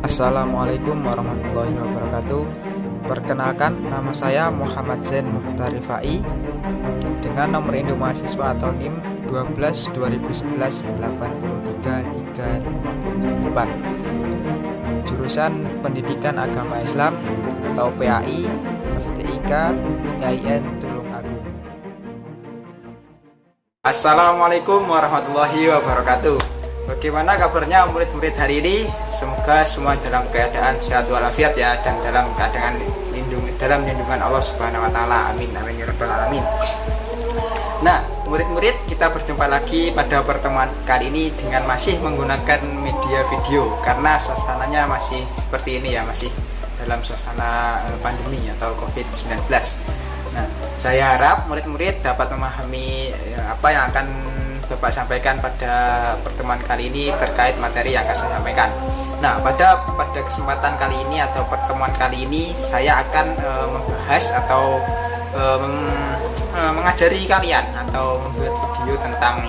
Assalamualaikum warahmatullahi wabarakatuh. Perkenalkan, nama saya Muhammad Zain Mukhtar Rifai dengan nomor induk mahasiswa atau NIM 12 2011 83 358. Jurusan Pendidikan Agama Islam atau PAI FTIK IAIN Tulungagung. Assalamualaikum warahmatullahi wabarakatuh. Bagaimana kabarnya murid-murid hari ini? Semoga semua dalam keadaan sehat walafiat ya, dan dalam keadaan lindungan Allah Subhanahu wa taala. Amin amin ya rabbal alamin. Nah, murid-murid, kita berjumpa lagi pada pertemuan kali ini dengan masih menggunakan media video karena suasananya masih seperti ini ya, masih dalam suasana pandemi atau COVID-19. Nah, saya harap murid-murid dapat memahami apa yang akan Bapak sampaikan pada pertemuan kali ini terkait materi yang akan saya sampaikan. Nah, pada kesempatan kali ini atau pertemuan kali ini saya akan membahas atau mengajari kalian atau membuat video tentang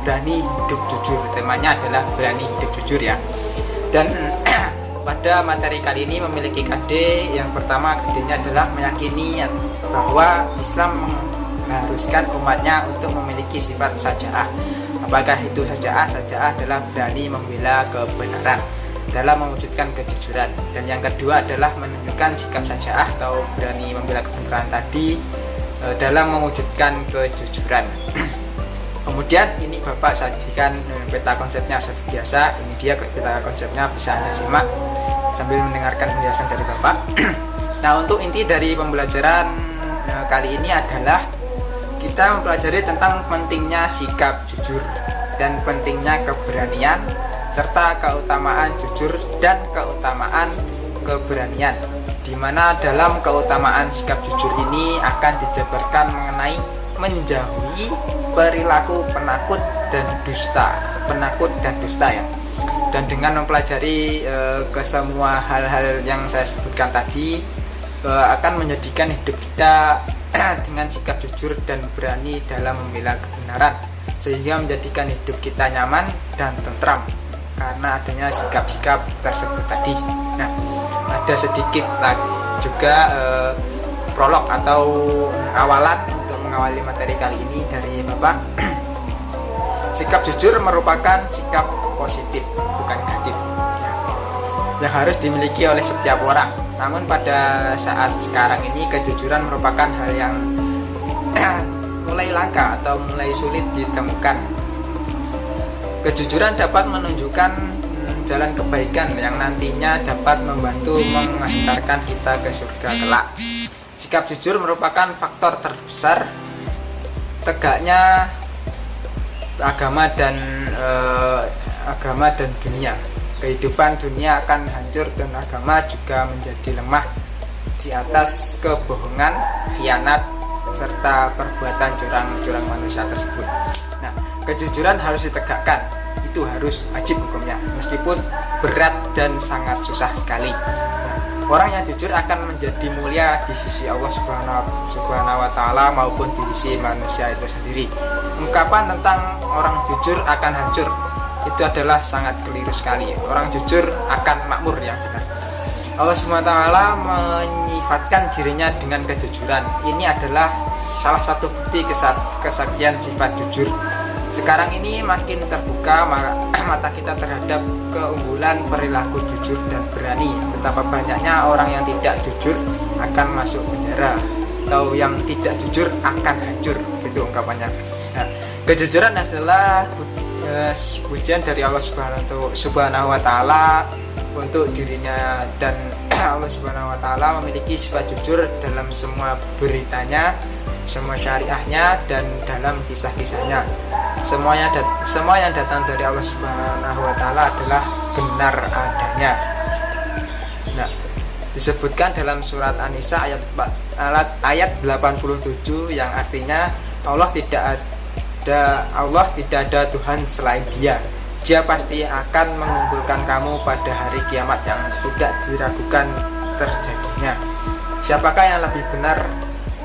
berani hidup jujur. Temanya adalah berani hidup jujur ya. Dan pada materi kali ini memiliki KD. Yang pertama, KD-nya adalah meyakini bahwa Islam mengharuskan umatnya untuk memiliki sifat syaja'ah. Apakah itu syaja'ah? Syaja'ah adalah berani membela kebenaran dalam mewujudkan kejujuran. Dan yang kedua adalah menunjukkan sikap syaja'ah atau berani membela kebenaran tadi dalam mewujudkan kejujuran. Kemudian ini Bapak sajikan peta konsepnya seperti biasa. Ini dia peta konsepnya, bisa Anda simak sambil mendengarkan penjelasan dari Bapak. Nah, untuk inti dari pembelajaran kali ini adalah kita mempelajari tentang pentingnya sikap jujur dan pentingnya keberanian serta keutamaan jujur dan keutamaan keberanian, di mana dalam keutamaan sikap jujur ini akan dijabarkan mengenai menjauhi perilaku penakut dan dusta ya. Dan dengan mempelajari ke semua hal-hal yang saya sebutkan tadi akan menjadikan hidup kita dengan sikap jujur dan berani dalam membela kebenaran, sehingga menjadikan hidup kita nyaman dan tentram karena adanya sikap-sikap tersebut tadi. Nah, ada sedikit juga prolog atau awalan untuk mengawali materi kali ini dari Bapak. Sikap jujur merupakan sikap positif, bukan negatif ya, yang harus dimiliki oleh setiap orang. Namun pada saat sekarang ini kejujuran merupakan hal yang mulai langka atau mulai sulit ditemukan. Kejujuran dapat menunjukkan jalan kebaikan yang nantinya dapat membantu mengantarkan kita ke surga kelak. Sikap jujur merupakan faktor terbesar tegaknya agama dan dunia. Kehidupan dunia akan hancur dan agama juga menjadi lemah di atas kebohongan, khianat, serta perbuatan curang manusia tersebut. Nah, kejujuran harus ditegakkan, itu harus wajib hukumnya, meskipun berat dan sangat susah sekali. Nah, orang yang jujur akan menjadi mulia di sisi Allah Subhanahu wa taala maupun di sisi manusia itu sendiri. Ungkapan tentang orang jujur akan hancur itu adalah sangat keliru sekali. Orang jujur akan makmur yang benar. Allah SWT menyifatkan dirinya dengan kejujuran. Ini adalah salah satu bukti kesaktian sifat jujur. Sekarang ini makin terbuka mata kita terhadap keunggulan perilaku jujur dan berani. Betapa banyaknya orang yang tidak jujur akan masuk penjara, atau yang tidak jujur akan hancur, itu ungkapannya. Nah, kejujuran adalah pujian dari Allah Subhanahu wa taala untuk dirinya, dan Allah Subhanahu wa taala memiliki sifat jujur dalam semua beritanya, semua syariahnya, dan dalam kisah-kisahnya. Semua yang datang dari Allah Subhanahu wa taala adalah benar adanya. Nah, disebutkan dalam surat An-Nisa ayat 87 yang artinya Allah tidak ada Tuhan selain Dia. Dia pasti akan mengumpulkan kamu pada hari kiamat yang tidak diragukan terjadinya. Siapakah yang lebih benar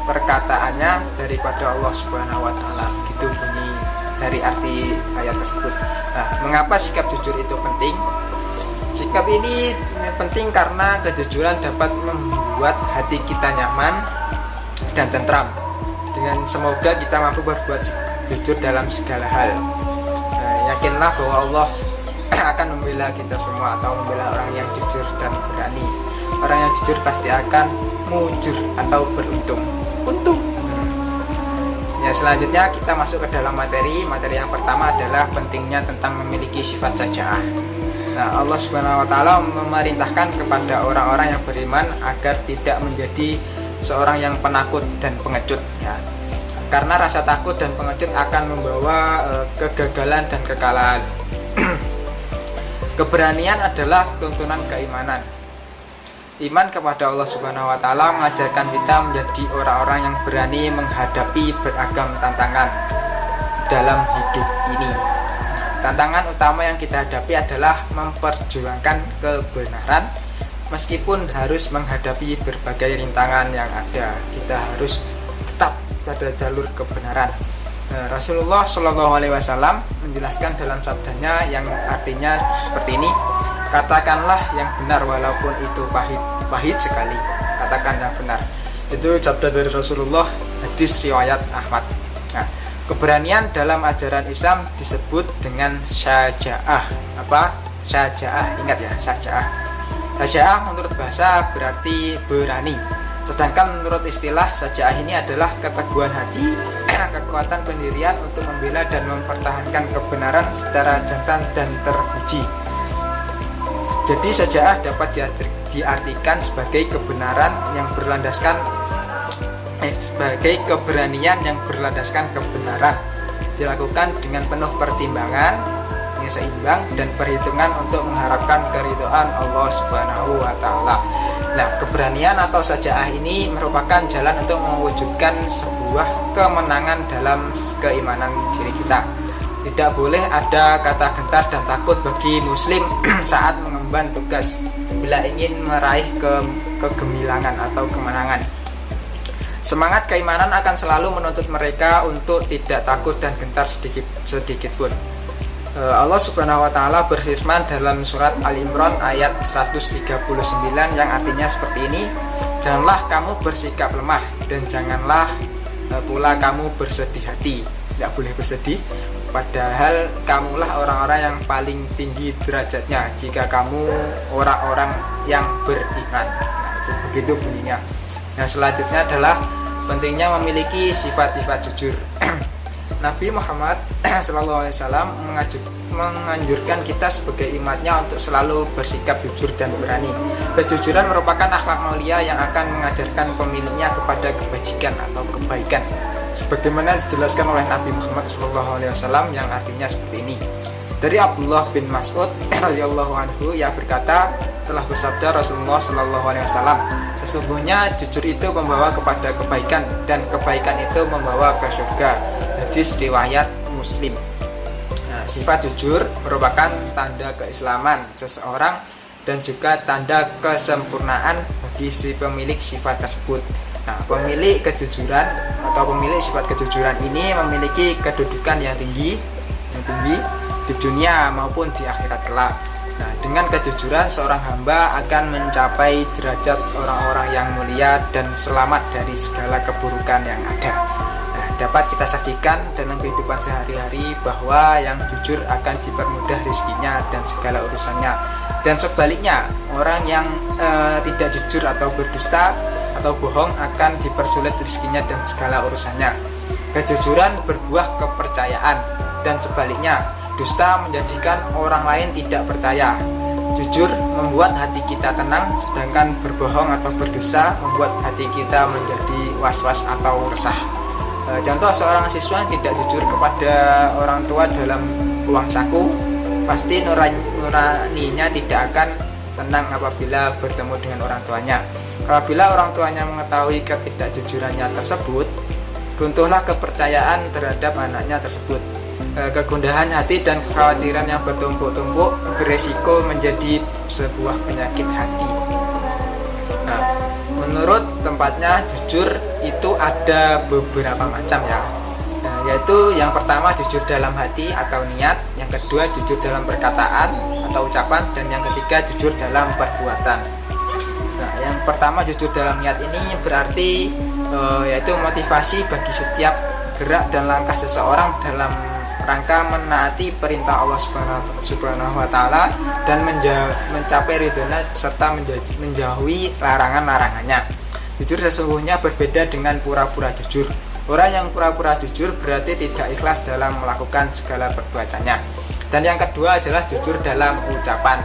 perkataannya daripada Allah Subhanahu wa taala? Begitu bunyi dari arti ayat tersebut. Nah, mengapa sikap jujur itu penting? Bab ini penting karena kejujuran dapat membuat hati kita nyaman dan tentram. Dengan semoga kita mampu berbuat jujur dalam segala hal. Yakinlah bahwa Allah akan membela kita semua, atau membela orang yang jujur dan berani. Orang yang jujur pasti akan mujur atau beruntung. Ya, selanjutnya kita masuk ke dalam materi. Materi yang pertama adalah pentingnya tentang memiliki sifat syaja'ah. Nah, Allah Subhanahu wa taala memerintahkan kepada orang-orang yang beriman agar tidak menjadi seorang yang penakut dan pengecut, ya. Karena rasa takut dan pengecut akan membawa kegagalan dan kekalahan. Keberanian adalah tuntunan keimanan. Iman kepada Allah Subhanahu wa taala mengajarkan kita menjadi orang-orang yang berani menghadapi beragam tantangan dalam hidup ini. Tantangan utama yang kita hadapi adalah memperjuangkan kebenaran meskipun harus menghadapi berbagai rintangan yang ada. Kita harus tetap pada jalur kebenaran. Rasulullah Shallallahu Alaihi Wasallam menjelaskan dalam sabdanya yang artinya seperti ini: katakanlah yang benar walaupun itu pahit sekali. Katakan yang benar. Itu sabda dari Rasulullah, hadis riwayat Ahmad. Nah, keberanian dalam ajaran Islam disebut dengan syaja'ah. Apa? Syaja'ah. Ingat ya, syaja'ah. Syaja'ah menurut bahasa berarti berani. Sedangkan menurut istilah, syaja'ah ini adalah keteguhan hati, kekuatan pendirian untuk membela dan mempertahankan kebenaran secara jantan dan terpuji. Jadi syaja'ah dapat diartikan sebagai kebenaran yang berlandaskan sebagai keberanian yang berlandaskan kebenaran, dilakukan dengan penuh pertimbangan yang seimbang dan perhitungan untuk mengharapkan keridhaan Allah Subhanahu wa taala. Nah, keberanian atau syaja'ah ini merupakan jalan untuk mewujudkan sebuah kemenangan dalam keimanan diri kita. Tidak boleh ada kata gentar dan takut bagi muslim saat mengemban tugas bila ingin meraih kegemilangan atau kemenangan. Semangat keimanan akan selalu menuntut mereka untuk tidak takut dan gentar sedikit pun. Allah Subhanahu wa taala berfirman dalam surat Al-Imran ayat 139 yang artinya seperti ini: janganlah kamu bersikap lemah dan janganlah pula kamu bersedih hati. Tidak boleh bersedih, padahal kamulah orang-orang yang paling tinggi derajatnya jika kamu orang-orang yang beriman. Nah, itu begitu bunyinya. Nah, selanjutnya adalah pentingnya memiliki sifat-sifat jujur. Nabi Muhammad SAW menganjurkan kita sebagai umatnya untuk selalu bersikap jujur dan berani. Kejujuran merupakan akhlak mulia yang akan mengajarkan pemiliknya kepada kebajikan atau kebaikan, sebagaimana dijelaskan oleh Nabi Muhammad SAW yang artinya seperti ini. Dari Abdullah bin Mas'ud radhiyallahu anhu yang berkata, telah bersabda Rasulullah SAW, sesungguhnya jujur itu membawa kepada kebaikan dan kebaikan itu membawa ke surga. Hadis riwayat Muslim. Nah, sifat jujur merupakan tanda keislaman seseorang dan juga tanda kesempurnaan bagi si pemilik sifat tersebut. Nah, pemilik kejujuran atau pemilik sifat kejujuran ini memiliki kedudukan yang tinggi di dunia maupun di akhirat kelak. Nah, dengan kejujuran seorang hamba akan mencapai derajat orang-orang yang mulia dan selamat dari segala keburukan yang ada. Nah, dapat kita saksikan dalam kehidupan sehari-hari bahwa yang jujur akan dipermudah rezekinya dan segala urusannya. Dan sebaliknya, orang yang tidak jujur atau berdusta atau bohong akan dipersulit rezekinya dan segala urusannya. Kejujuran berbuah kepercayaan dan sebaliknya, dusta menjadikan orang lain tidak percaya. Jujur membuat hati kita tenang, sedangkan berbohong atau berdosa membuat hati kita menjadi was-was atau resah. Contoh, seorang siswa yang tidak jujur kepada orang tua dalam uang saku, pasti nuraninya tidak akan tenang apabila bertemu dengan orang tuanya. Apabila orang tuanya mengetahui ketidakjujurannya tersebut, runtuhlah kepercayaan terhadap anaknya tersebut. Kegundahan hati dan kekhawatiran yang bertumpuk-tumpuk beresiko menjadi sebuah penyakit hati. Nah, menurut tempatnya jujur itu ada beberapa macam ya. Yaitu yang pertama jujur dalam hati atau niat, yang kedua jujur dalam perkataan atau ucapan, dan yang ketiga jujur dalam perbuatan. Nah, yang pertama jujur dalam niat ini berarti yaitu motivasi bagi setiap gerak dan langkah seseorang dalam rangka menaati perintah Allah Subhanahu wa taala dan mencapai ridhonya serta menjauhi larangan-larangannya. Jujur sesungguhnya berbeda dengan pura-pura jujur. Orang yang pura-pura jujur berarti tidak ikhlas dalam melakukan segala perbuatannya. Dan yang kedua adalah jujur dalam ucapan.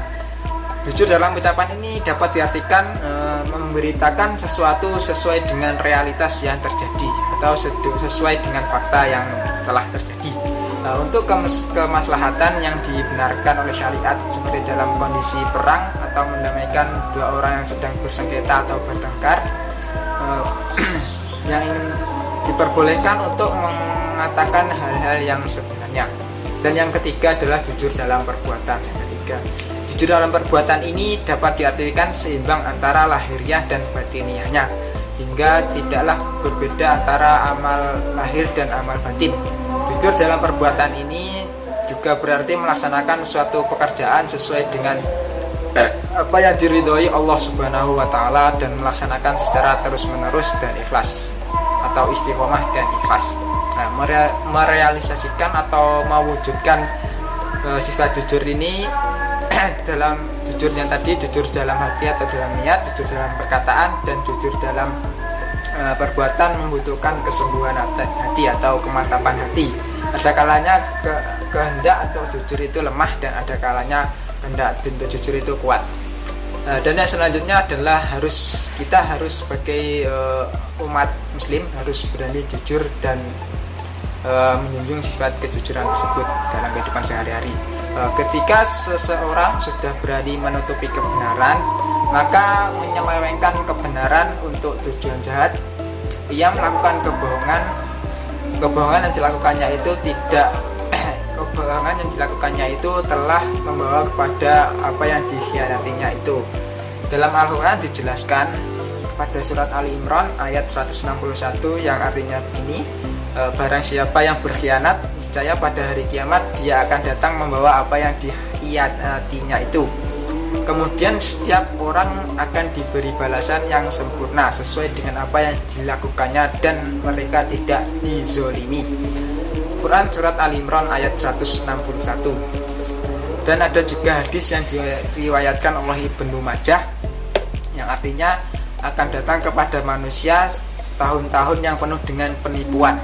Jujur dalam ucapan ini dapat diartikan memberitakan sesuatu sesuai dengan realitas yang terjadi atau sesuai dengan fakta yang telah terjadi. Untuk kemaslahatan yang dibenarkan oleh syariat, seperti dalam kondisi perang atau mendamaikan dua orang yang sedang bersengketa atau bertengkar, yang ingin diperbolehkan untuk mengatakan hal-hal yang sebenarnya. Dan yang ketiga adalah jujur dalam perbuatan. Yang ketiga, jujur dalam perbuatan ini dapat diartikan seimbang antara lahiriah dan batiniahnya, hingga tidaklah berbeda antara amal lahir dan amal batin. Jujur dalam perbuatan ini juga berarti melaksanakan suatu pekerjaan sesuai dengan apa yang diridhoi Allah Subhanahu wa taala dan melaksanakan secara terus-menerus dan ikhlas atau istiqomah dan ikhlas. Nah, merealisasikan atau mewujudkan sifat jujur ini dalam jujur yang tadi, jujur dalam hati atau dalam niat, jujur dalam perkataan, dan jujur dalam perbuatan membutuhkan kesungguhan hati atau kemantapan hati. Ada kalanya kehendak atau jujur itu lemah, dan ada kalanya kehendak untuk jujur itu kuat. Dan yang selanjutnya adalah kita harus sebagai umat muslim harus berani jujur dan menjunjung sifat kejujuran tersebut dalam kehidupan sehari-hari. Ketika seseorang sudah berani menutupi kebenaran, maka menyelewengkan kebenaran untuk tujuan jahat, ia melakukan kebohongan yang dilakukannya itu telah membawa kepada apa yang dikhianatinya itu. Dalam Al-Quran dijelaskan pada surat Ali Imran ayat 161 yang artinya begini, barang siapa yang berkhianat, niscaya pada hari kiamat dia akan datang membawa apa yang dikhianatinya itu. Kemudian setiap orang akan diberi balasan yang sempurna sesuai dengan apa yang dilakukannya, dan mereka tidak dizolimi. Quran surat Ali Imran ayat 161. Dan ada juga hadis yang diriwayatkan oleh Ibnu Majah yang artinya akan datang kepada manusia tahun-tahun yang penuh dengan penipuan.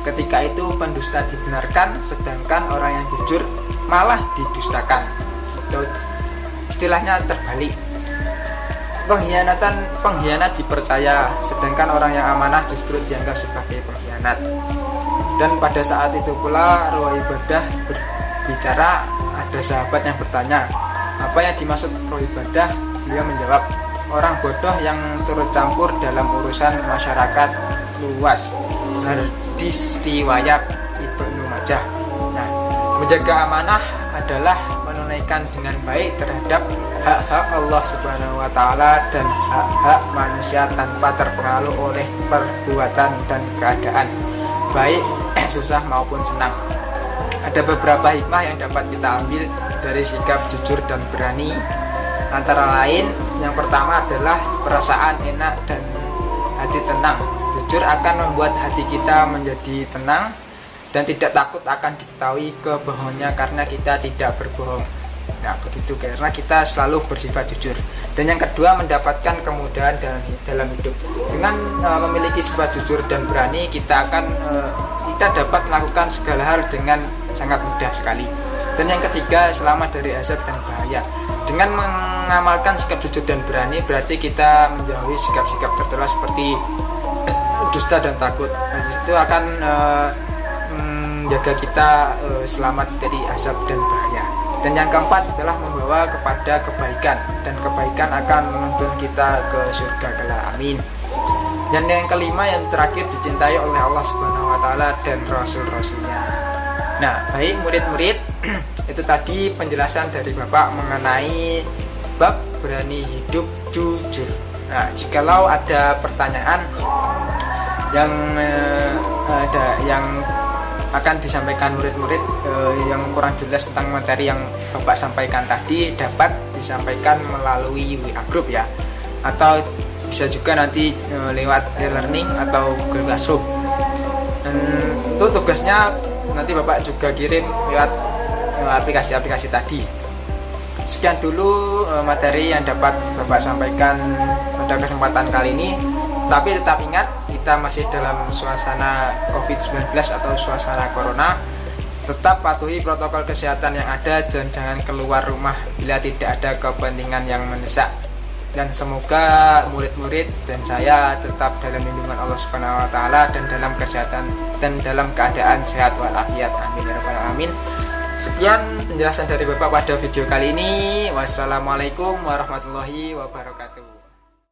Ketika itu pendusta dibenarkan, sedangkan orang yang jujur malah didustakan. Istilahnya terbalik. Pengkhianat dipercaya, sedangkan orang yang amanah justru dianggap sebagai pengkhianat. Dan pada saat itu pula Ruwai Badah berbicara. Ada sahabat yang bertanya, apa yang dimaksud Ruwai Badah? Beliau menjawab, orang bodoh yang turut campur dalam urusan masyarakat luas. Hadis riwayat Ibnu Majah. Nah, menjaga amanah adalah menunaikan dengan baik terhadap hak-hak Allah Subhanahu wa taala dan hak-hak manusia tanpa terpengaruh oleh perbuatan dan keadaan, baik susah maupun senang. Ada beberapa hikmah yang dapat kita ambil dari sikap jujur dan berani. Antara lain, yang pertama adalah perasaan enak dan hati tenang. Jujur akan membuat hati kita menjadi tenang dan tidak takut akan diketahui kebohongannya karena kita tidak berbohong. Nah, begitu, karena kita selalu bersifat jujur. Dan yang kedua, mendapatkan kemudahan dalam hidup. Dengan memiliki sifat jujur dan berani, kita dapat melakukan segala hal dengan sangat mudah sekali. Dan yang ketiga, selamat dari azab dan bahaya. Dengan mengamalkan sikap jujur dan berani, berarti kita menjauhi sikap-sikap tercela seperti dusta dan takut. Nah, itu akan menjaga kita selamat dari azab dan bahaya. Dan yang keempat adalah membawa kepada kebaikan, dan kebaikan akan menuntun kita ke surga kelak. Amin. Dan yang kelima, yang terakhir, dicintai oleh Allah Subhanahu wa taala dan rasul-rasulnya. Nah, baik murid-murid, itu tadi penjelasan dari Bapak mengenai bab berani hidup jujur. Nah, jikalau ada pertanyaan yang akan disampaikan murid-murid yang kurang jelas tentang materi yang Bapak sampaikan tadi dapat disampaikan melalui WA group ya, atau bisa juga nanti lewat e-learning atau Google Classroom. Dan untuk tugasnya nanti Bapak juga kirim lewat aplikasi-aplikasi tadi. Sekian dulu materi yang dapat Bapak sampaikan pada kesempatan kali ini. Tapi tetap ingat, kita masih dalam suasana COVID-19 atau suasana Corona. Tetap patuhi protokol kesehatan yang ada dan jangan keluar rumah bila tidak ada kepentingan yang mendesak. Dan semoga murid-murid dan saya tetap dalam lindungan Allah Subhanahu wa taala dan dalam kesehatan dan dalam keadaan sehat walafiat. Amin ya rabbal alamin. Sekian penjelasan dari Bapak pada video kali ini. Wassalamualaikum warahmatullahi wabarakatuh.